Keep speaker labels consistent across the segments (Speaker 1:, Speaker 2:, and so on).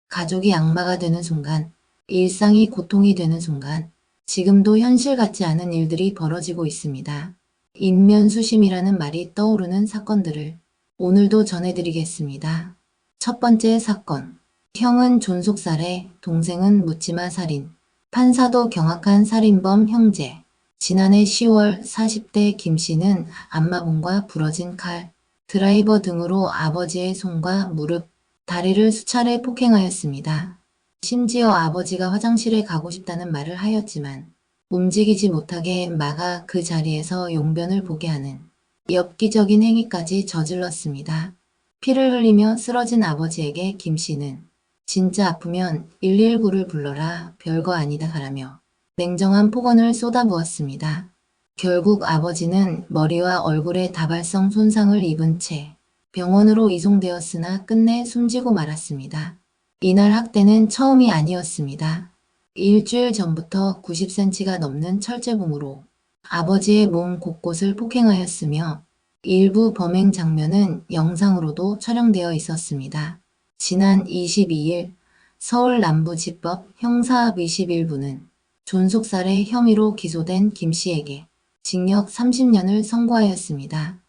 Speaker 1: 가족이 악마가 되는 순간, 일상이 고통이 되는 순간, 지금도 현실 같지 않은 일들이 벌어지고 있습니다. 인면수심이라는 말이 떠오르는 사건들을 오늘도 전해드리겠습니다. 첫 번째 사건. 형은 존속살해, 동생은 묻지마 살인. 판사도 경악한 살인범 형제. 지난해 10월 40대 김 씨는 안마봉과 부러진 칼, 드라이버 등으로 아버지의 손과 무릎, 다리를 수차례 폭행하였습니다. 심지어 아버지가 화장실에 가고 싶다는 말을 하였지만 움직이지 못하게 막아 그 자리에서 용변을 보게 하는 엽기적인 행위까지 저질렀습니다. 피를 흘리며 쓰러진 아버지에게 김 씨는 진짜 아프면 119를 불러라, 별거 아니다 하라며 냉정한 폭언을 쏟아부었습니다. 결국 아버지는 머리와 얼굴에 다발성 손상을 입은 채 병원으로 이송되었으나 끝내 숨지고 말았습니다. 이날 학대는 처음이 아니었습니다. 일주일 전부터 90cm가 넘는 철제봉으로 아버지의 몸 곳곳을 폭행하였으며 일부 범행 장면은 영상으로도 촬영되어 있었습니다. 지난 22일 서울 남부지법 형사합 21부는 존속살해 혐의로 기소된 김 씨에게 징역 30년을 선고하였습니다.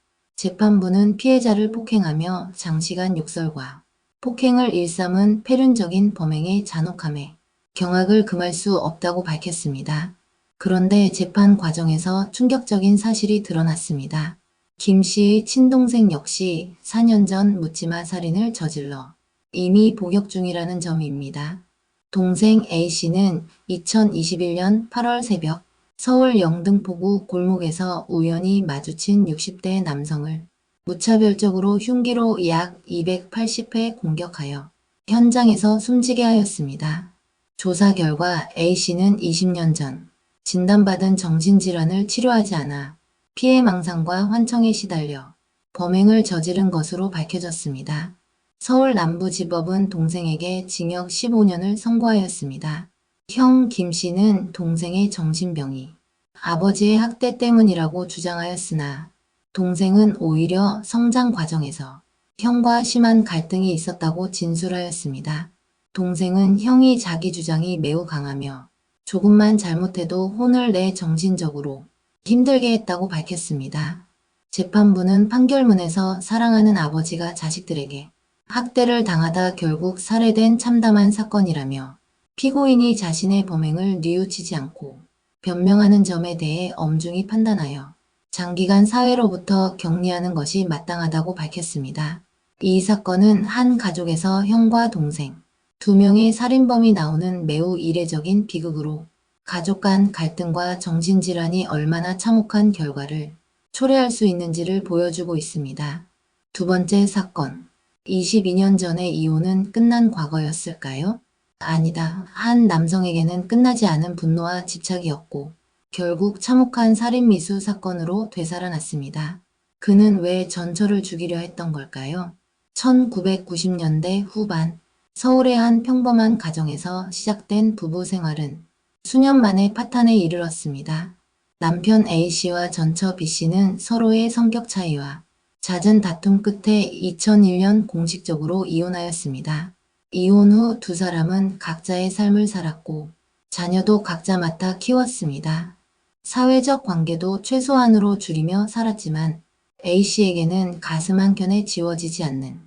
Speaker 1: 재판부는 피해자를 폭행하며 장시간 욕설과 폭행을 일삼은 폐륜적인 범행의 잔혹함에 경악을 금할 수 없다고 밝혔습니다. 그런데 재판 과정에서 충격적인 사실이 드러났습니다. 김 씨의 친동생 역시 4년 전 묻지마 살인을 저질러 이미 복역 중이라는 점입니다. 동생 A씨는 2021년 8월 새벽 서울 영등포구 골목에서 우연히 마주친 60대 남성을 무차별적으로 흉기로 약 280회 공격하여 현장에서 숨지게 하였습니다. 조사 결과 A씨는 20년 전 진단받은 정신질환을 치료하지 않아 피해망상과 환청에 시달려 범행을 저지른 것으로 밝혀졌습니다. 서울 남부지법은 동생에게 징역 15년을 선고하였습니다. 형 김 씨는 동생의 정신병이 아버지의 학대 때문이라고 주장하였으나 동생은 오히려 성장 과정에서 형과 심한 갈등이 있었다고 진술하였습니다. 동생은 형이 자기 주장이 매우 강하며 조금만 잘못해도 혼을 내 정신적으로 힘들게 했다고 밝혔습니다. 재판부는 판결문에서 사랑하는 아버지가 자식들에게 학대를 당하다 결국 살해된 참담한 사건이라며 피고인이 자신의 범행을 뉘우치지 않고 변명하는 점에 대해 엄중히 판단하여 장기간 사회로부터 격리하는 것이 마땅하다고 밝혔습니다. 이 사건은 한 가족에서 형과 동생, 두 명의 살인범이 나오는 매우 이례적인 비극으로 가족 간 갈등과 정신질환이 얼마나 참혹한 결과를 초래할 수 있는지를 보여주고 있습니다. 두 번째 사건. 22년 전의 이혼은 끝난 과거였을까요? 아니다. 한 남성에게는 끝나지 않은 분노와 집착이었고 결국 참혹한 살인미수 사건으로 되살아났습니다. 그는 왜 전처를 죽이려 했던 걸까요? 1990년대 후반 서울의 한 평범한 가정에서 시작된 부부 생활은 수년 만에 파탄에 이르렀습니다. 남편 A씨와 전처 B씨는 서로의 성격 차이와 잦은 다툼 끝에 2001년 공식적으로 이혼하였습니다. 이혼 후 두 사람은 각자의 삶을 살았고 자녀도 각자 맡아 키웠습니다. 사회적 관계도 최소한으로 줄이며 살았지만 A씨에게는 가슴 한켠에 지워지지 않는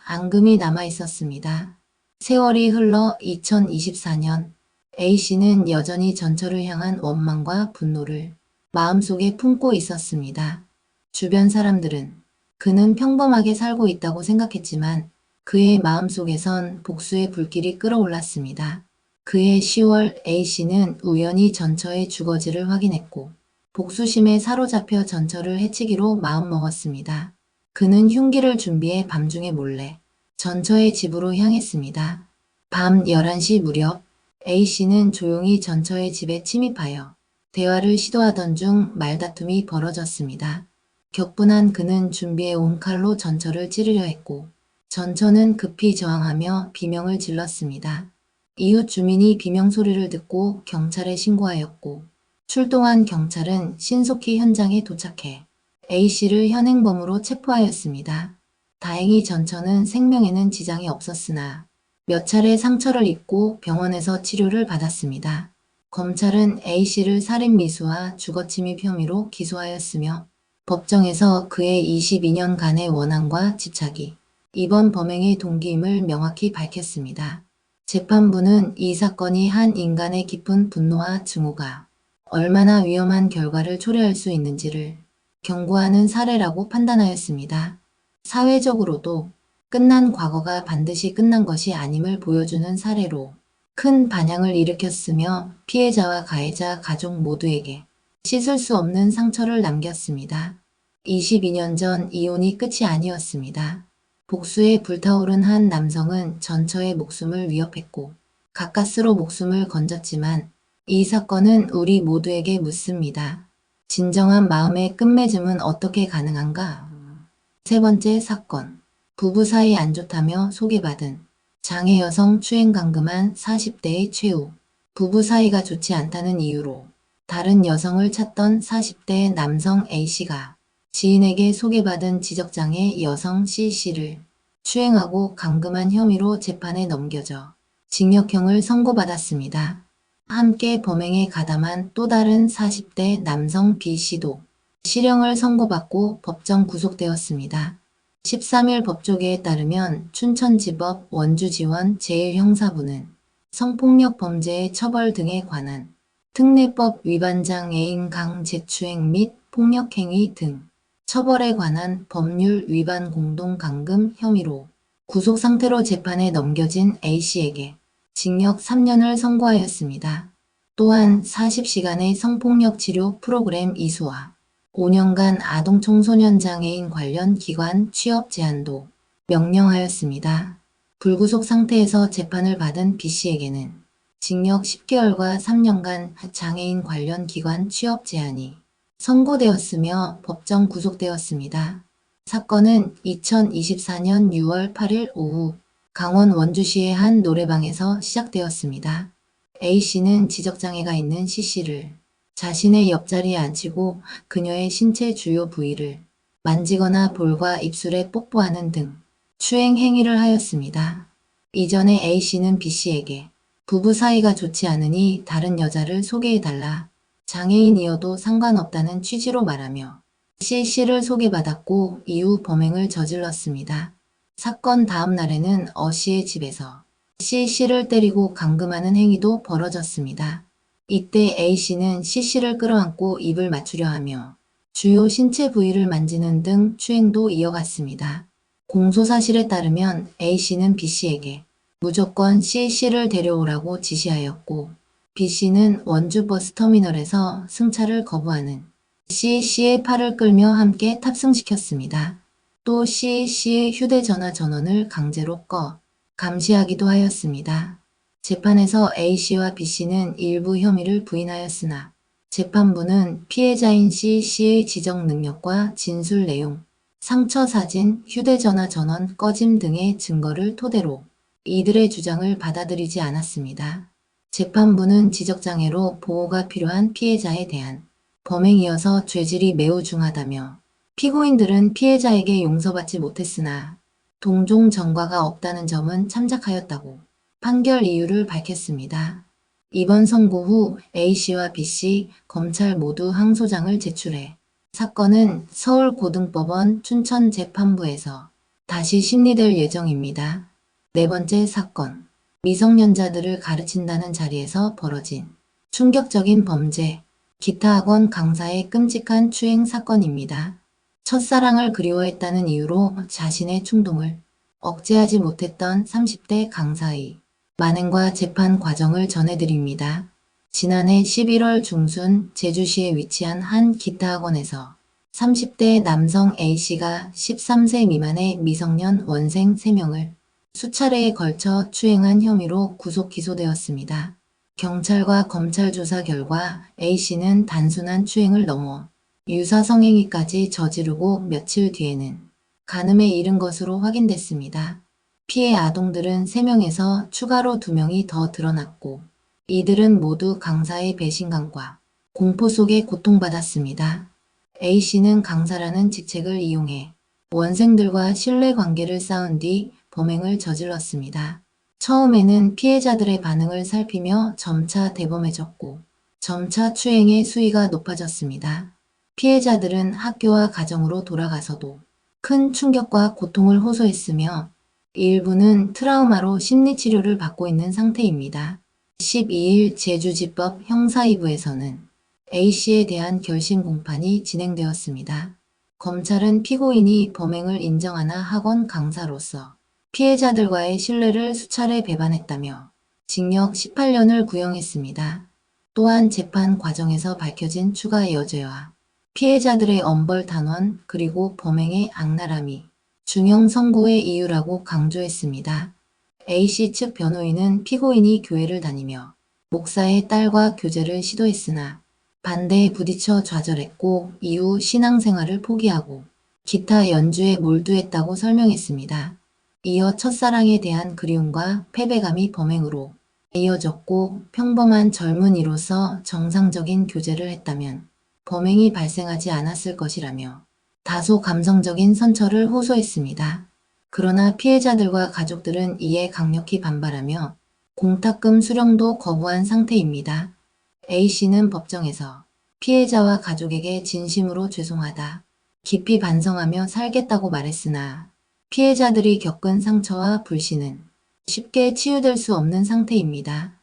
Speaker 1: 앙금이 남아 있었습니다. 세월이 흘러 2024년 A씨는 여전히 전처를 향한 원망과 분노를 마음속에 품고 있었습니다. 주변 사람들은 그는 평범하게 살고 있다고 생각했지만 그의 마음속에선 복수의 불길이 끓어올랐습니다. 그해 10월 A씨는 우연히 전처의 주거지를 확인했고 복수심에 사로잡혀 전처를 해치기로 마음먹었습니다. 그는 흉기를 준비해 밤중에 몰래 전처의 집으로 향했습니다. 밤 11시 무렵 A씨는 조용히 전처의 집에 침입하여 대화를 시도하던 중 말다툼이 벌어졌습니다. 격분한 그는 준비해온 칼로 전처를 찌르려 했고 전처는 급히 저항하며 비명을 질렀습니다. 이웃 주민이 비명 소리를 듣고 경찰에 신고하였고 출동한 경찰은 신속히 현장에 도착해 A씨를 현행범으로 체포하였습니다. 다행히 전처는 생명에는 지장이 없었으나 몇 차례 상처를 입고 병원에서 치료를 받았습니다. 검찰은 A씨를 살인미수와 주거침입 혐의로 기소하였으며 법정에서 그의 22년간의 원한과 집착이 이번 범행의 동기임을 명확히 밝혔습니다. 재판부는 이 사건이 한 인간의 깊은 분노와 증오가 얼마나 위험한 결과를 초래할 수 있는지를 경고하는 사례라고 판단하였습니다. 사회적으로도 끝난 과거가 반드시 끝난 것이 아님을 보여주는 사례로 큰 반향을 일으켰으며 피해자와 가해자 가족 모두에게 씻을 수 없는 상처를 남겼습니다. 22년 전 이혼이 끝이 아니었습니다. 복수에 불타오른 한 남성은 전처의 목숨을 위협했고 가까스로 목숨을 건졌지만 이 사건은 우리 모두에게 묻습니다. 진정한 마음의 끝맺음은 어떻게 가능한가? 세 번째 사건. 부부 사이 안 좋다며 소개받은 장애 여성 추행 감금한 40대의 최후. 부부 사이가 좋지 않다는 이유로 다른 여성을 찾던 40대 남성 A씨가 지인에게 소개받은 지적장애 여성 C씨를 추행하고 감금한 혐의로 재판에 넘겨져 징역형을 선고받았습니다. 함께 범행에 가담한 또 다른 40대 남성 B씨도 실형을 선고받고 법정 구속되었습니다. 13일 법조계에 따르면 춘천지법 원주지원 제1형사부는 성폭력 범죄의 처벌 등에 관한 특례법 위반장 애인 강제추행 및 폭력행위 등 처벌에 관한 법률 위반 공동 감금 혐의로 구속 상태로 재판에 넘겨진 A씨에게 징역 3년을 선고하였습니다. 또한 40시간의 성폭력 치료 프로그램 이수와 5년간 아동 청소년 장애인 관련 기관 취업 제한도 명령하였습니다. 불구속 상태에서 재판을 받은 B씨에게는 징역 10개월과 3년간 장애인 관련 기관 취업 제한이 선고되었으며 법정 구속되었습니다. 사건은 2024년 6월 8일 오후 강원 원주시의 한 노래방에서 시작되었습니다. A씨는 지적장애가 있는 C씨를 자신의 옆자리에 앉히고 그녀의 신체 주요 부위를 만지거나 볼과 입술에 뽀뽀하는 등 추행 행위를 하였습니다. 이전에 A씨는 B씨에게 부부 사이가 좋지 않으니 다른 여자를 소개해달라, 장애인이어도 상관없다는 취지로 말하며 C씨를 소개받았고 이후 범행을 저질렀습니다. 사건 다음 날에는 C씨의 집에서 C씨를 때리고 감금하는 행위도 벌어졌습니다. 이때 A씨는 C씨를 끌어안고 입을 맞추려 하며 주요 신체 부위를 만지는 등 추행도 이어갔습니다. 공소사실에 따르면 A씨는 B씨에게 무조건 C씨를 데려오라고 지시하였고 B씨는 원주 버스터미널에서 승차를 거부하는 C씨의 팔을 끌며 함께 탑승시켰습니다. 또 C씨의 휴대전화 전원을 강제로 꺼 감시하기도 하였습니다. 재판에서 A씨와 B씨는 일부 혐의를 부인하였으나 재판부는 피해자인 C씨의 지적 능력과 진술 내용, 상처 사진, 휴대전화 전원 꺼짐 등의 증거를 토대로 이들의 주장을 받아들이지 않았습니다. 재판부는 지적장애로 보호가 필요한 피해자에 대한 범행이어서 죄질이 매우 중하다며 피고인들은 피해자에게 용서받지 못했으나 동종 전과가 없다는 점은 참작하였다고 판결 이유를 밝혔습니다. 이번 선고 후 A씨와 B씨, 검찰 모두 항소장을 제출해 사건은 서울고등법원 춘천재판부에서 다시 심리될 예정입니다. 네 번째 사건. 미성년자들을 가르친다는 자리에서 벌어진 충격적인 범죄, 기타학원 강사의 끔찍한 추행 사건입니다. 첫사랑을 그리워했다는 이유로 자신의 충동을 억제하지 못했던 30대 강사의 만행과 재판 과정을 전해드립니다. 지난해 11월 중순 제주시에 위치한 한 기타학원에서 30대 남성 A씨가 13세 미만의 미성년 원생 3명을 수차례에 걸쳐 추행한 혐의로 구속 기소되었습니다. 경찰과 검찰 조사 결과 A씨는 단순한 추행을 넘어 유사성행위까지 저지르고 며칠 뒤에는 간음에 이른 것으로 확인됐습니다. 피해 아동들은 3명에서 추가로 2명이 더 드러났고 이들은 모두 강사의 배신감과 공포 속에 고통받았습니다. A씨는 강사라는 직책을 이용해 원생들과 신뢰관계를 쌓은 뒤 범행을 저질렀습니다. 처음에는 피해자들의 반응을 살피며 점차 대범해졌고 점차 추행의 수위가 높아졌습니다. 피해자들은 학교와 가정으로 돌아가서도 큰 충격과 고통을 호소했으며 일부는 트라우마로 심리치료를 받고 있는 상태입니다. 12일 제주지법 형사 2부에서는 A씨에 대한 결심 공판이 진행되었습니다. 검찰은 피고인이 범행을 인정하나 학원 강사로서 피해자들과의 신뢰를 수차례 배반했다며 징역 18년을 구형했습니다. 또한 재판 과정에서 밝혀진 추가 여죄와 피해자들의 엄벌 단원 그리고 범행의 악랄함이 중형 선고의 이유라고 강조했습니다. A씨 측 변호인은 피고인이 교회를 다니며 목사의 딸과 교제를 시도했으나 반대에 부딪혀 좌절했고 이후 신앙생활을 포기하고 기타 연주에 몰두했다고 설명했습니다. 이어 첫사랑에 대한 그리움과 패배감이 범행으로 이어졌고 평범한 젊은이로서 정상적인 교제를 했다면 범행이 발생하지 않았을 것이라며 다소 감성적인 선처를 호소했습니다. 그러나 피해자들과 가족들은 이에 강력히 반발하며 공탁금 수령도 거부한 상태입니다. A씨는 법정에서 피해자와 가족에게 진심으로 죄송하다, 깊이 반성하며 살겠다고 말했으나 피해자들이 겪은 상처와 불신은 쉽게 치유될 수 없는 상태입니다.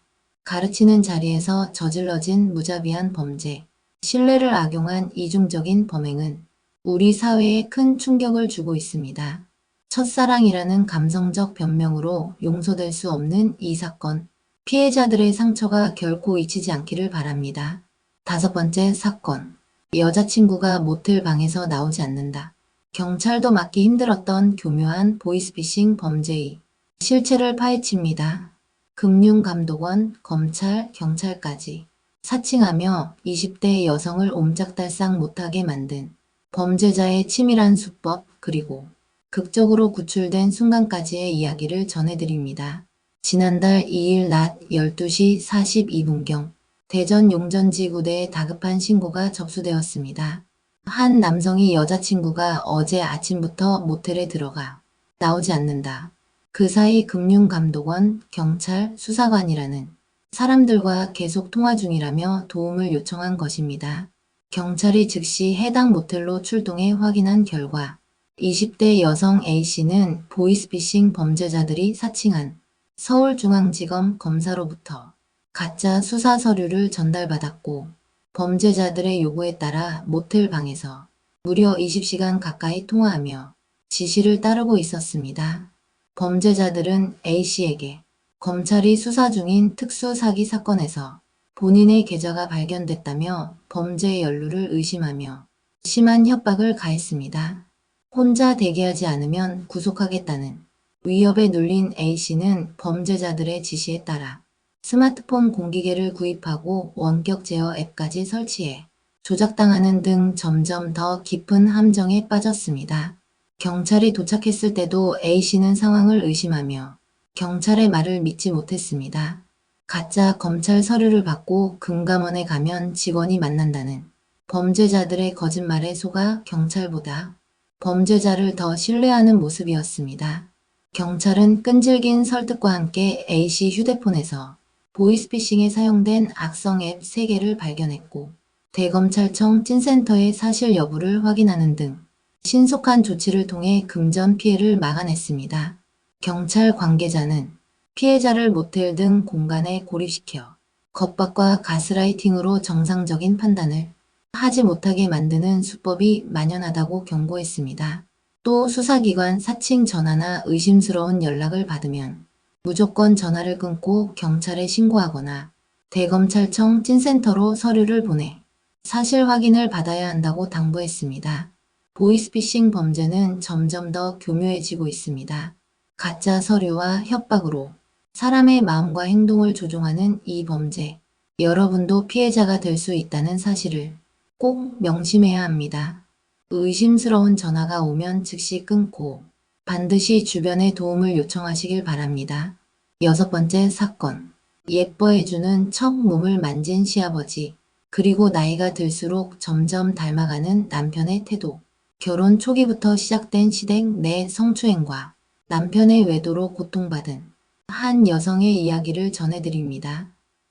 Speaker 1: 가르치는 자리에서 저질러진 무자비한 범죄, 신뢰를 악용한 이중적인 범행은 우리 사회에 큰 충격을 주고 있습니다. 첫사랑이라는 감성적 변명으로 용서될 수 없는 이 사건, 피해자들의 상처가 결코 잊히지 않기를 바랍니다. 5번째 사건, 여자친구가 모텔 방에서 나오지 않는다. 경찰도 막기 힘들었던 교묘한 보이스피싱 범죄의 실체를 파헤칩니다. 금융감독원, 검찰, 경찰까지 사칭하며 20대 여성을 옴짝달싹 못하게 만든 범죄자의 치밀한 수법 그리고 극적으로 구출된 순간까지의 이야기를 전해드립니다. 지난달 2일 낮 12시 42분경 대전 용전지구대에 다급한 신고가 접수되었습니다. 한 남성이 여자친구가 어제 아침부터 모텔에 들어가 나오지 않는다. 그 사이 금융감독원, 경찰, 수사관이라는 사람들과 계속 통화 중이라며 도움을 요청한 것입니다. 경찰이 즉시 해당 모텔로 출동해 확인한 결과 20대 여성 A씨는 보이스피싱 범죄자들이 사칭한 서울중앙지검 검사로부터 가짜 수사 서류를 전달받았고 범죄자들의 요구에 따라 모텔 방에서 무려 20시간 가까이 통화하며 지시를 따르고 있었습니다. 범죄자들은 A씨에게 검찰이 수사 중인 특수사기 사건에서 본인의 계좌가 발견됐다며 범죄의 연루를 의심하며 심한 협박을 가했습니다. 혼자 대기하지 않으면 구속하겠다는 위협에 눌린 A씨는 범죄자들의 지시에 따라 스마트폰 공기계를 구입하고 원격 제어 앱까지 설치해 조작당하는 등 점점 더 깊은 함정에 빠졌습니다. 경찰이 도착했을 때도 A씨는 상황을 의심하며 경찰의 말을 믿지 못했습니다. 가짜 검찰 서류를 받고 금감원에 가면 직원이 만난다는 범죄자들의 거짓말에 속아 경찰보다 범죄자를 더 신뢰하는 모습이었습니다. 경찰은 끈질긴 설득과 함께 A씨 휴대폰에서 보이스피싱에 사용된 악성 앱 3개를 발견했고 대검찰청 찐센터의 사실 여부를 확인하는 등 신속한 조치를 통해 금전 피해를 막아냈습니다. 경찰 관계자는 피해자를 모텔 등 공간에 고립시켜 겁박과 가스라이팅으로 정상적인 판단을 하지 못하게 만드는 수법이 만연하다고 경고했습니다. 또 수사기관 사칭 전화나 의심스러운 연락을 받으면 무조건 전화를 끊고 경찰에 신고하거나 대검찰청 찐센터로 서류를 보내 사실 확인을 받아야 한다고 당부했습니다. 보이스피싱 범죄는 점점 더 교묘해지고 있습니다. 가짜 서류와 협박으로 사람의 마음과 행동을 조종하는 이 범죄, 여러분도 피해자가 될 수 있다는 사실을 꼭 명심해야 합니다. 의심스러운 전화가 오면 즉시 끊고 반드시 주변의 도움을 요청하시길 바랍니다. 6번째 사건, 예뻐해주는 척 몸을 만진 시아버지, 그리고 나이가 들수록 점점 닮아가는 남편의 태도, 결혼 초기부터 시작된 시댁 내 성추행과 남편의 외도로 고통받은 한 여성의 이야기를 전해드립니다.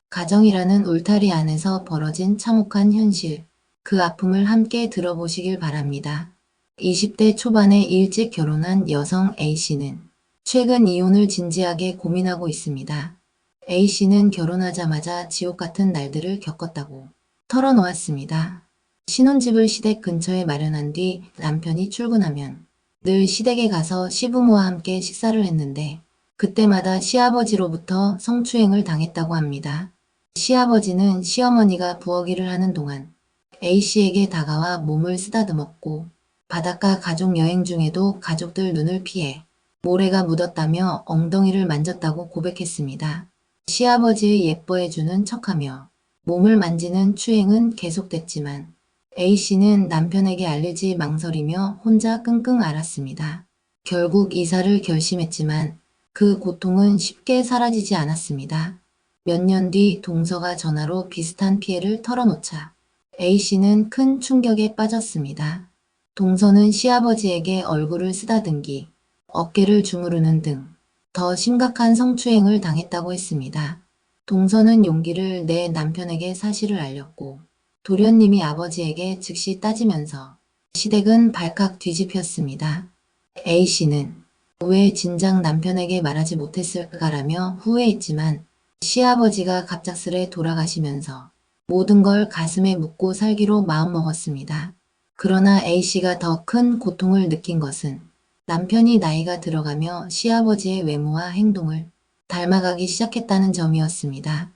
Speaker 1: 가정이라는 울타리 안에서 벌어진 참혹한 현실, 그 아픔을 함께 들어보시길 바랍니다. 20대 초반에 일찍 결혼한 여성 A씨는 최근 이혼을 진지하게 고민하고 있습니다. A씨는 결혼하자마자 지옥 같은 날들을 겪었다고 털어놓았습니다. 신혼집을 시댁 근처에 마련한 뒤 남편이 출근하면 늘 시댁에 가서 시부모와 함께 식사를 했는데 그때마다 시아버지로부터 성추행을 당했다고 합니다. 시아버지는 시어머니가 부엌일을 하는 동안 A씨에게 다가와 몸을 쓰다듬었고 바닷가 가족 여행 중에도 가족들 눈을 피해 모래가 묻었다며 엉덩이를 만졌다고 고백했습니다. 시아버지의 예뻐해주는 척하며 몸을 만지는 추행은 계속됐지만 A씨는 남편에게 알리지 망설이며 혼자 끙끙 앓았습니다. 결국 이사를 결심했지만 그 고통은 쉽게 사라지지 않았습니다. 몇 년 뒤 동서가 전화로 비슷한 피해를 털어놓자 A씨는 큰 충격에 빠졌습니다. 동서는 시아버지에게 얼굴을 쓰다듬기, 어깨를 주무르는 등 더 심각한 성추행을 당했다고 했습니다. 동서는 용기를 내 남편에게 사실을 알렸고 도련님이 아버지에게 즉시 따지면서 시댁은 발칵 뒤집혔습니다. A씨는 왜 진작 남편에게 말하지 못했을까라며 후회했지만 시아버지가 갑작스레 돌아가시면서 모든 걸 가슴에 묻고 살기로 마음먹었습니다. 그러나 A씨가 더 큰 고통을 느낀 것은 남편이 나이가 들어가며 시아버지의 외모와 행동을 닮아가기 시작했다는 점이었습니다.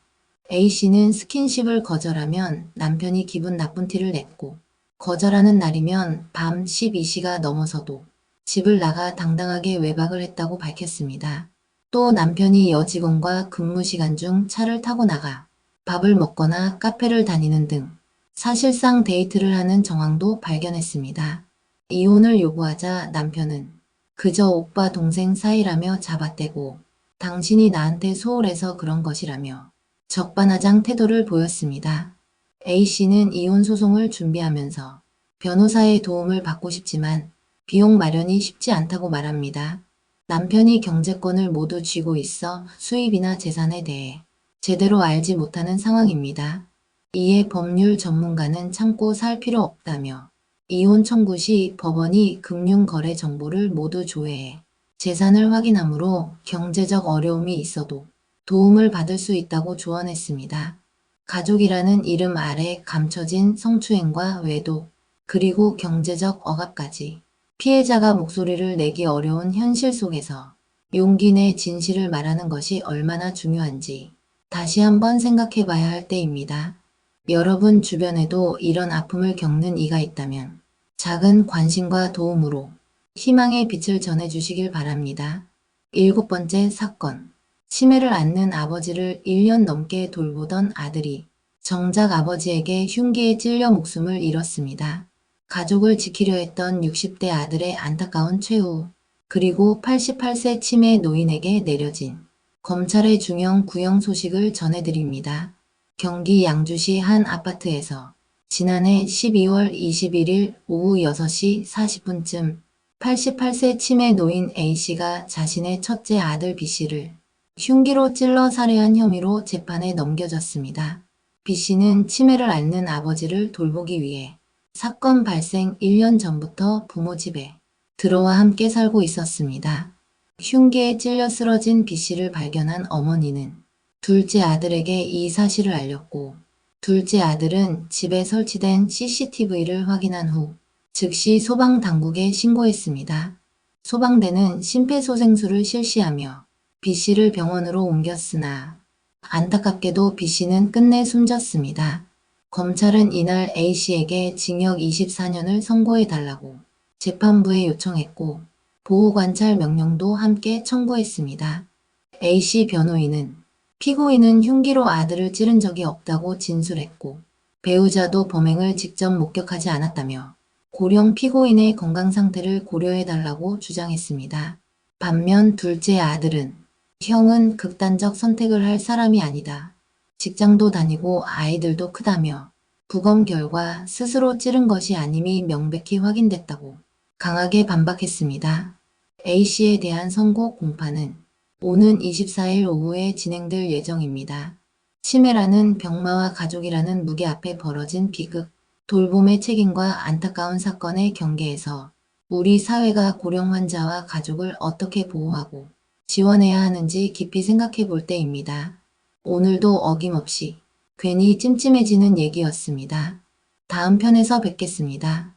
Speaker 1: A씨는 스킨십을 거절하면 남편이 기분 나쁜 티를 냈고 거절하는 날이면 밤 12시가 넘어서도 집을 나가 당당하게 외박을 했다고 밝혔습니다. 또 남편이 여직원과 근무 시간 중 차를 타고 나가 밥을 먹거나 카페를 다니는 등 사실상 데이트를 하는 정황도 발견했습니다. 이혼을 요구하자 남편은 그저 오빠 동생 사이라며 잡아떼고 당신이 나한테 소홀해서 그런 것이라며 적반하장 태도를 보였습니다. A씨는 이혼 소송을 준비하면서 변호사의 도움을 받고 싶지만 비용 마련이 쉽지 않다고 말합니다. 남편이 경제권을 모두 쥐고 있어 수입이나 재산에 대해 제대로 알지 못하는 상황입니다. 이에 법률 전문가는 참고 살 필요 없다며 이혼 청구 시 법원이 금융거래 정보를 모두 조회해 재산을 확인하므로 경제적 어려움이 있어도 도움을 받을 수 있다고 조언했습니다. 가족이라는 이름 아래 감춰진 성추행과 외도, 그리고 경제적 억압까지 피해자가 목소리를 내기 어려운 현실 속에서 용기 내 진실을 말하는 것이 얼마나 중요한지 다시 한번 생각해 봐야 할 때입니다. 여러분 주변에도 이런 아픔을 겪는 이가 있다면 작은 관심과 도움으로 희망의 빛을 전해주시길 바랍니다. 7번째 사건. 치매를 앓는 아버지를 1년 넘게 돌보던 아들이 정작 아버지에게 흉기에 찔려 목숨을 잃었습니다. 가족을 지키려 했던 60대 아들의 안타까운 최후, 그리고 88세 치매 노인에게 내려진 검찰의 중형 구형 소식을 전해드립니다. 경기 양주시 한 아파트에서 지난해 12월 21일 오후 6시 40분쯤 88세 치매 노인 A씨가 자신의 첫째 아들 B씨를 흉기로 찔러 살해한 혐의로 재판에 넘겨졌습니다. B씨는 치매를 앓는 아버지를 돌보기 위해 사건 발생 1년 전부터 부모 집에 들어와 함께 살고 있었습니다. 흉기에 찔려 쓰러진 B씨를 발견한 어머니는 둘째 아들에게 이 사실을 알렸고 둘째 아들은 집에 설치된 CCTV를 확인한 후 즉시 소방당국에 신고했습니다. 소방대는 심폐소생술을 실시하며 B씨를 병원으로 옮겼으나 안타깝게도 B씨는 끝내 숨졌습니다. 검찰은 이날 A씨에게 징역 24년을 선고해달라고 재판부에 요청했고 보호관찰 명령도 함께 청구했습니다. A씨 변호인은 피고인은 흉기로 아들을 찌른 적이 없다고 진술했고 배우자도 범행을 직접 목격하지 않았다며 고령 피고인의 건강 상태를 고려해달라고 주장했습니다. 반면 둘째 아들은 형은 극단적 선택을 할 사람이 아니다. 직장도 다니고 아이들도 크다며 부검 결과 스스로 찌른 것이 아님이 명백히 확인됐다고 강하게 반박했습니다. A씨에 대한 선고 공판은 오는 24일 오후에 진행될 예정입니다. 치매라는 병마와 가족이라는 무게 앞에 벌어진 비극, 돌봄의 책임과 안타까운 사건의 경계에서 우리 사회가 고령 환자와 가족을 어떻게 보호하고 지원해야 하는지 깊이 생각해 볼 때입니다. 오늘도 어김없이 괜히 찜찜해지는 얘기였습니다. 다음 편에서 뵙겠습니다.